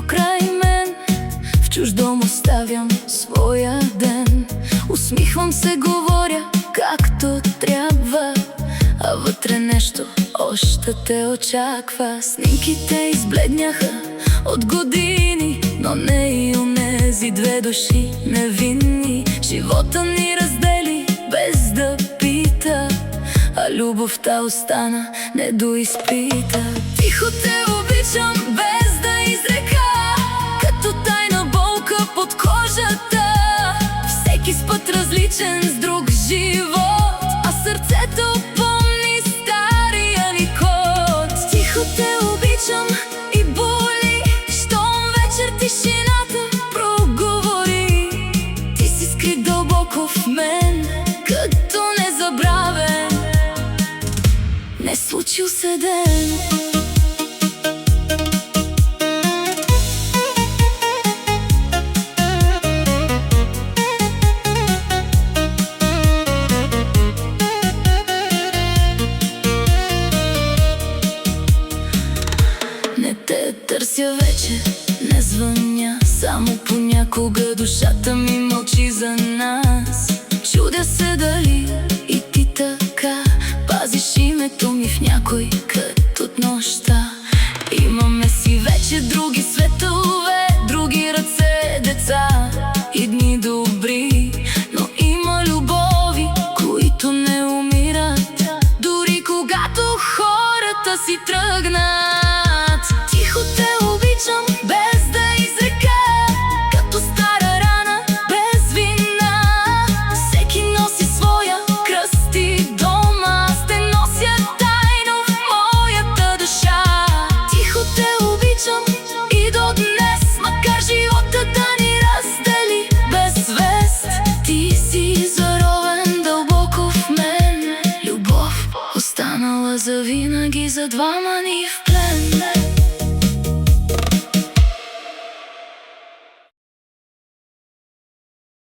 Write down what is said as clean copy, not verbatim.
край мен. В чуж дом оставям своя ден. Усмихвам се, говоря както трябва, а вътре нещо още те очаква. Снимките избледняха от години, но не и онези две души невинни. Живота ни раздели без да пита, а любовта остана недоизпита. Тихо те обичам без да изрека, като тайна болка под кожата. Всеки с път различен, с друг живот, а сърцето помни стария ни код. Тихо те обичам и боли, щом вечер тишината проговори. Ти си скрит дълбоко в мен, като незабравен, не случил се ден. Не те търся вече, не звъня, само понякога душата ми мълчи за нас. Чудя се дали и ти така пазиш името ми в някой кът от нощта. Имаме си вече други светове, други ръце, деца и дни добри, но има любови, които не умират, дори когато хората си тръгнат. Тихо те обичам без да изрека, като стара рана без вина. Всеки носи своя кръст и дома, аз те нося тайно в моята душа. Тихо те обичам и до днес, макар живота да ни раздели без вест. Ти си заровен дълбоко в мен, любов останала завинаги за двама ни в плен.